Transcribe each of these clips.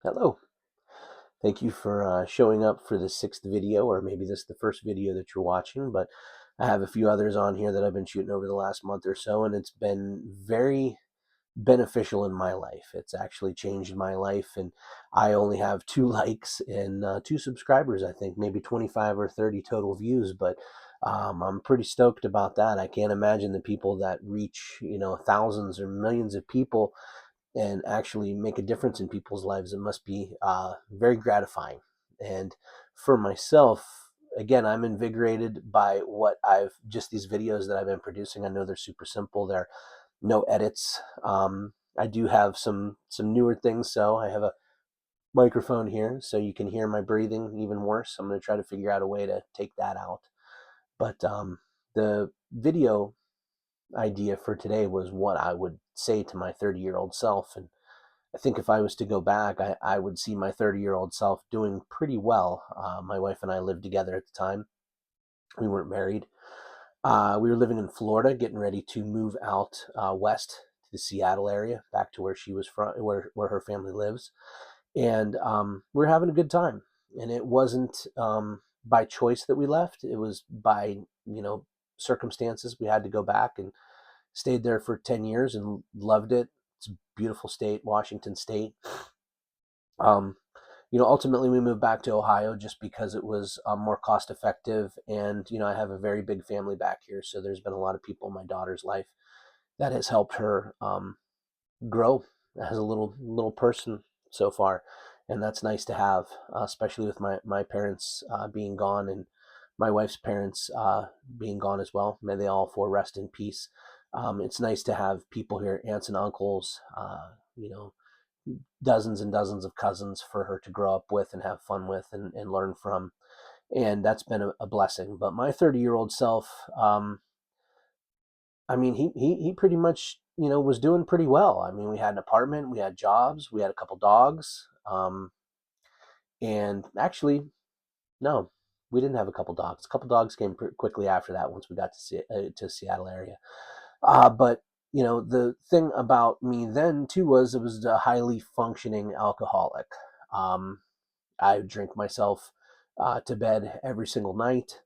Hello. Thank you for showing up for the sixth video, or maybe this is the first video that you're watching, but I have a few others on here that I've been shooting over the last month or so, and it's been very beneficial in my life. It's actually changed my life, and I only have two likes and two subscribers, I think, maybe 25 or 30 total views, but I'm pretty stoked about that. I can't imagine the people that reach, thousands or millions of people and actually make a difference in people's lives. It must be very gratifying. And for myself, again, I'm invigorated by what just these videos that I've been producing. I know they're super simple. They're no edits. I do have some newer things. So I have a microphone here so you can hear my breathing even worse. I'm going to try to figure out a way to take that out. But the video idea for today was what I would say to my 30-year-old self. And I think if I was to go back, I would see my 30-year-old self doing pretty well. My wife and I lived together at the time. We weren't married. We were living in Florida, getting ready to move out west to the Seattle area, back to where she was from, where her family lives. And we were having a good time. And it wasn't by choice that we left. It was by, circumstances. We had to go back and stayed there for 10 years and loved it. It's a beautiful state, Washington State. Um, ultimately we moved back to Ohio just because it was more cost effective. And, I have a very big family back here. So there's been a lot of people in my daughter's life that has helped her grow as a little person so far. And that's nice to have, especially with my parents being gone and my wife's parents being gone as well. May they all four rest in peace. It's nice to have people here, aunts and uncles, dozens and dozens of cousins for her to grow up with and have fun with and learn from. And that's been a blessing. But my 30-year-old self, he pretty much, was doing pretty well. I mean, we had an apartment, we had jobs, we had a couple dogs. And actually, no, we didn't have a couple dogs. A couple dogs came quickly after that once we got to Seattle area. But the thing about me then too was it was a highly functioning alcoholic. Um, I would drink myself to bed every single night.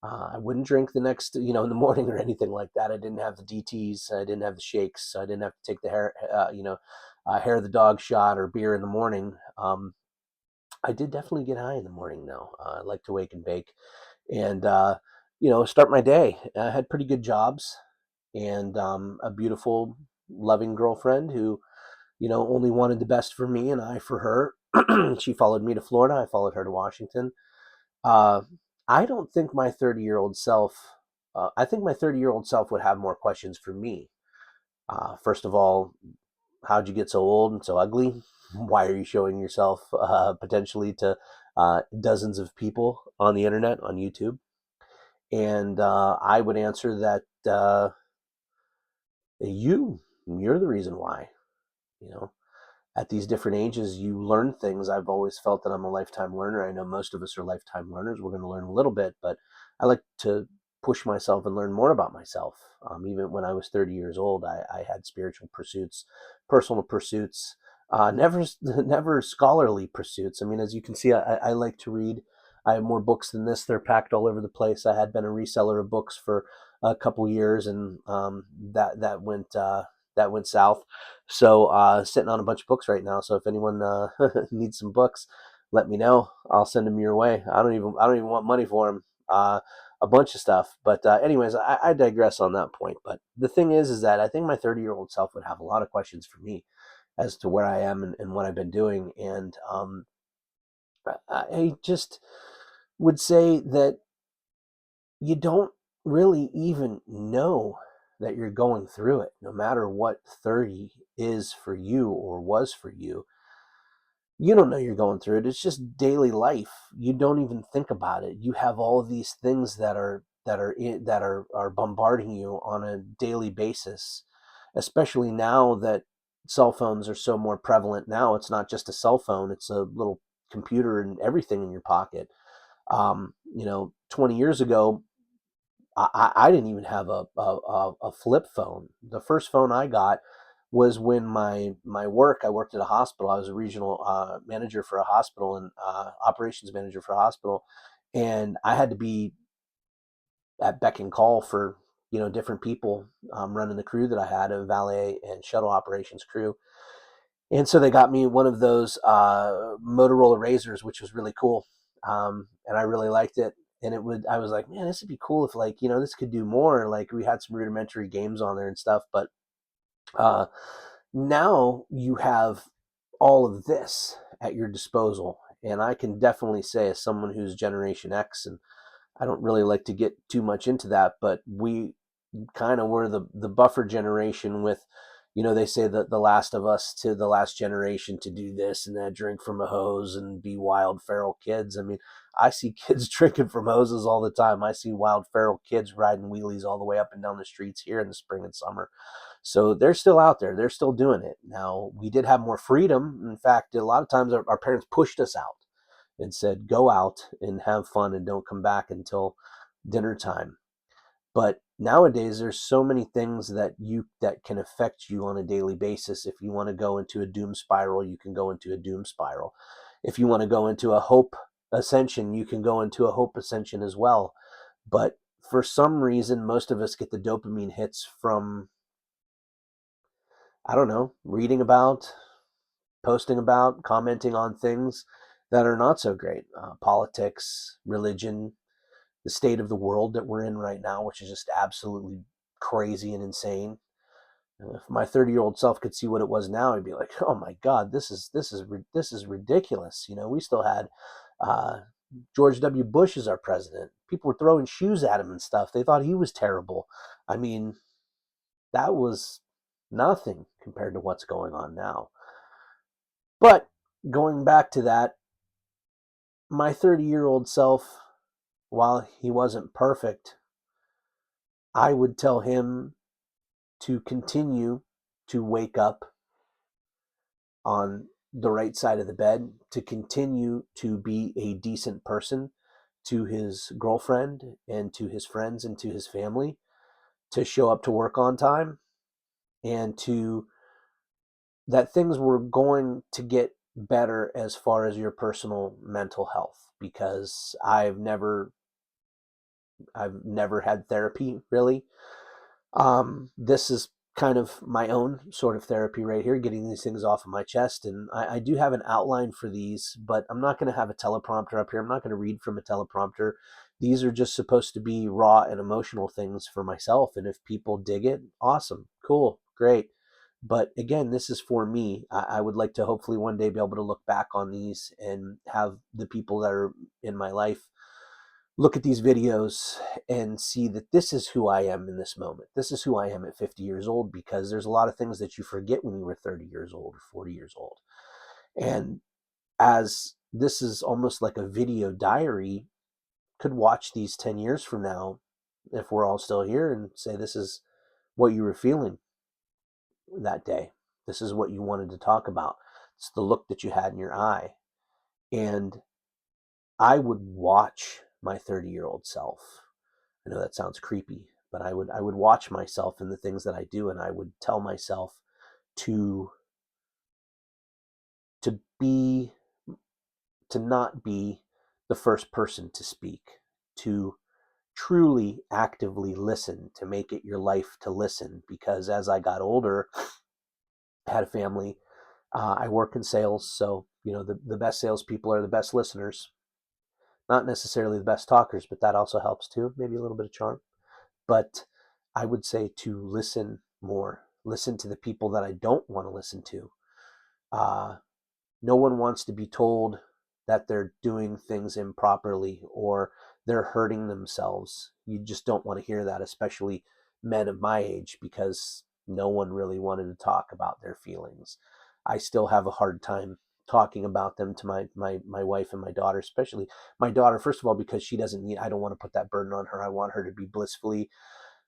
I wouldn't drink the next, in the morning or anything like that. I didn't have the DTs. I didn't have the shakes. I didn't have to take the hair of the dog shot or beer in the morning. I did definitely get high in the morning though. I like to wake and bake and, start my day. I had pretty good jobs and a beautiful, loving girlfriend who, only wanted the best for me and I for her. She followed me to Florida. I followed her to Washington. Uh, I don't think my 30-year-old self, I think my 30-year-old self would have more questions for me. First of all, how'd you get so old and so ugly? Why are you showing yourself potentially to dozens of people on the internet, on YouTube? And I would answer that you're the reason why. You know, at these different ages, you learn things. I've always felt that I'm a lifetime learner. I know most of us are lifetime learners. We're going to learn a little bit, but I like to push myself and learn more about myself. Even when I was 30 years old, I had spiritual pursuits, personal pursuits, never, never scholarly pursuits. I mean, as you can see, I like to read. I have more books than this. They're packed all over the place. I had been a reseller of books for a couple years, and that went south. So sitting on a bunch of books right now. So if anyone needs some books, let me know. I'll send them your way. I don't even want money for them. A bunch of stuff. But anyways, I digress on that point. But the thing is that I think my 30-year-old self would have a lot of questions for me as to where I am and what I've been doing. And I just would say that you don't really even know that you're going through it, no matter what 30 is for you or was for you. You don't know you're going through it. It's just daily life. You don't even think about it. You have all of these things that are bombarding you on a daily basis, especially now that cell phones are so more prevalent. Now it's not just a cell phone, it's a little computer and everything in your pocket. 20 years ago, I didn't even have a flip phone. The first phone I got was when my work, I worked at a hospital. I was a regional manager for a hospital and operations manager for a hospital. And I had to be at beck and call for, different people running the crew that I had, a valet and shuttle operations crew. And so they got me one of those Motorola Razors, which was really cool. And I really liked it. And I was like, man, this would be cool if, like, this could do more. Like, we had some rudimentary games on there and stuff. But uh, now you have all of this at your disposal. And I can definitely say, as someone who's Generation X, and I don't really like to get too much into that, but we kind of were the buffer generation with, they say that the last of us to the last generation to do this and that, drink from a hose and be wild feral kids. I mean, I see kids drinking from hoses all the time. I see wild feral kids riding wheelies all the way up and down the streets here in the spring and summer. So they're still out there. They're still doing it. Now, we did have more freedom. In fact, a lot of times our parents pushed us out and said, go out and have fun and don't come back until dinner time. But nowadays, there's so many things that can affect you on a daily basis. If you want to go into a doom spiral, you can go into a doom spiral. If you want to go into a hope ascension, you can go into a hope ascension as well. But for some reason, most of us get the dopamine hits from, I don't know, reading about, posting about, commenting on things that are not so great. Politics, religion, the state of the world that we're in right now, which is just absolutely crazy and insane. If my 30-year-old self could see what it was now, I'd be like, "Oh my God, this is ridiculous." We still had uh, George W. Bush as our president. People were throwing shoes at him and stuff. They thought he was terrible. I mean, that was nothing compared to what's going on now. But going back to that, my 30-year-old self, while he wasn't perfect, I would tell him to continue to wake up on the right side of the bed, to continue to be a decent person to his girlfriend and to his friends and to his family, to show up to work on time, and to that things were going to get better as far as your personal mental health, because I've never had therapy really. This is kind of my own sort of therapy right here, getting these things off of my chest. And I do have an outline for these, but I'm not going to have a teleprompter up here. I'm not going to read from a teleprompter. These are just supposed to be raw and emotional things for myself. And if people dig it, awesome, cool, great. But again, this is for me. I would like to hopefully one day be able to look back on these and have the people that are in my life look at these videos and see that this is who I am in this moment. This is who I am at 50 years old, because there's a lot of things that you forget when you were 30 years old or 40 years old. And as this is almost like a video diary, could watch these 10 years from now, if we're all still here, and say, this is what you were feeling that day. This is what you wanted to talk about. It's the look that you had in your eye. And I would watch my 30-year-old self. I know that sounds creepy, but I would watch myself and the things that I do, and I would tell myself to to be to not be the first person to speak, to truly actively listen, to make it your life to listen. Because as I got older, I had a family. I work in sales, so the best salespeople are the best listeners. Not necessarily the best talkers, but that also helps too. Maybe a little bit of charm. But I would say to listen more. Listen to the people that I don't want to listen to. Uh, no one wants to be told that they're doing things improperly or they're hurting themselves. You just don't want to hear that, especially men of my age, because no one really wanted to talk about their feelings. I still have a hard time talking about them to my wife and my daughter, especially my daughter, first of all, because she doesn't need, I don't want to put that burden on her. I want her to be blissfully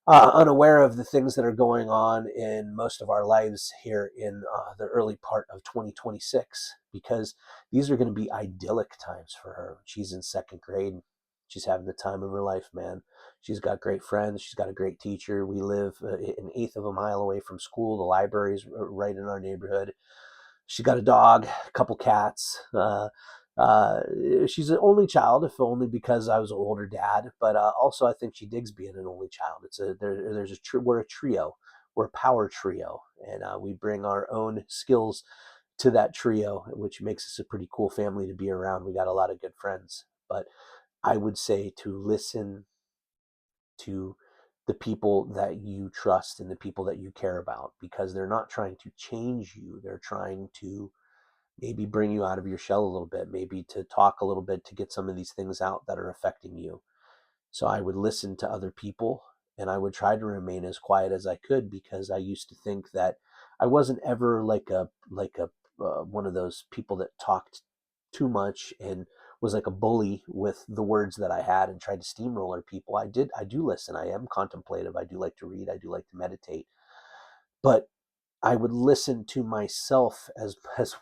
unaware of the things that are going on in most of our lives here in the early part of 2026, because these are going to be idyllic times for her. She's in second grade. She's having the time of her life, man. She's got great friends. She's got a great teacher. We live an eighth of a mile away from school. The library's right in our neighborhood. She's got a dog, a couple cats. Uh, she's an only child, if only because I was an older dad. But also, I think she digs being an only child. We're a trio. We're a power trio, and we bring our own skills to that trio, which makes us a pretty cool family to be around. We got a lot of good friends. But I would say to listen to the people that you trust and the people that you care about, because they're not trying to change you. They're trying to maybe bring you out of your shell a little bit, maybe to talk a little bit to get some of these things out that are affecting you. So I would listen to other people, and I would try to remain as quiet as I could, because I used to think that I wasn't ever like a one of those people that talked too much and was like a bully with the words that I had and tried to steamroller people. I do listen. I am contemplative. I do like to read. I do like to meditate. But I would listen to myself as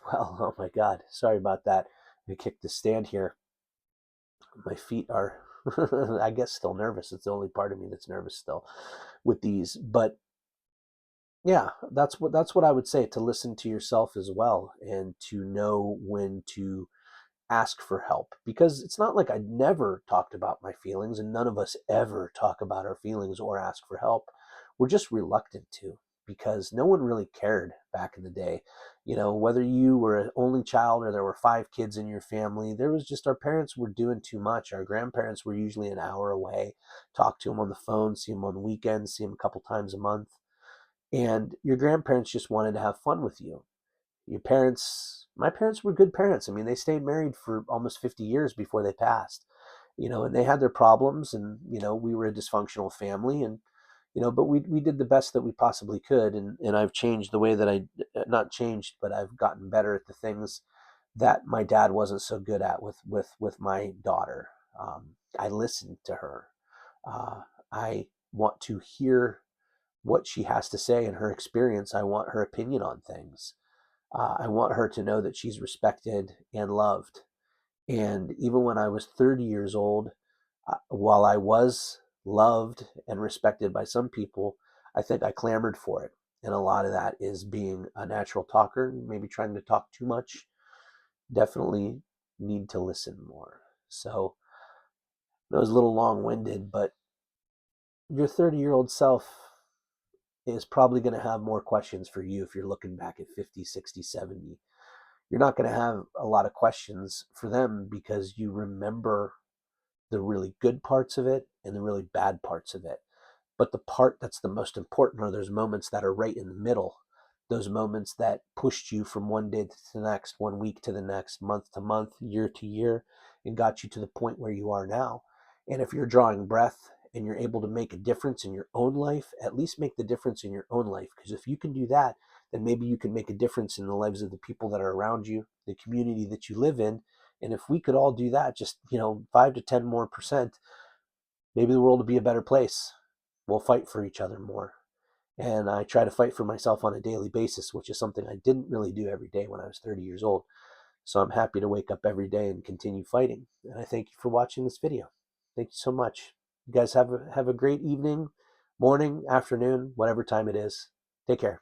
well. Oh my God. Sorry about that. I kicked the stand here. My feet are I guess still nervous. It's the only part of me that's nervous still with these. But yeah, that's what I would say, to listen to yourself as well, and to know when to ask for help, because it's not like I never talked about my feelings, and none of us ever talk about our feelings or ask for help. We're just reluctant to, because no one really cared back in the day. Whether you were an only child or there were five kids in your family, there was just, our parents were doing too much. Our grandparents were usually an hour away. Talk to them on the phone, see them on the weekends, see them a couple times a month. And your grandparents just wanted to have fun with you. My parents were good parents. I mean, they stayed married for almost 50 years before they passed, and they had their problems, and, we were a dysfunctional family, and, but we did the best that we possibly could. And I've changed the way that not changed, but I've gotten better at the things that my dad wasn't so good at with my daughter. I listened to her. I want to hear what she has to say and her experience. I want her opinion on things. I want her to know that she's respected and loved. And even when I was 30 years old, while I was loved and respected by some people, I think I clamored for it. And a lot of that is being a natural talker, maybe trying to talk too much. Definitely need to listen more. So it was a little long winded, but your 30-year-old self is probably going to have more questions for you if you're looking back at 50, 60, 70. You're not going to have a lot of questions for them, because you remember the really good parts of it and the really bad parts of it. But the part that's the most important are those moments that are right in the middle, those moments that pushed you from one day to the next, one week to the next, month to month, year to year, and got you to the point where you are now. And if you're drawing breath and you're able to make a difference in your own life, at least make the difference in your own life. Because if you can do that, then maybe you can make a difference in the lives of the people that are around you, the community that you live in. And if we could all do that, just, 5 to 10 more percent, maybe the world would be a better place. We'll fight for each other more. And I try to fight for myself on a daily basis, which is something I didn't really do every day when I was 30 years old. So I'm happy to wake up every day and continue fighting. And I thank you for watching this video. Thank you so much. You guys have a great evening, morning, afternoon, whatever time it is. Take care.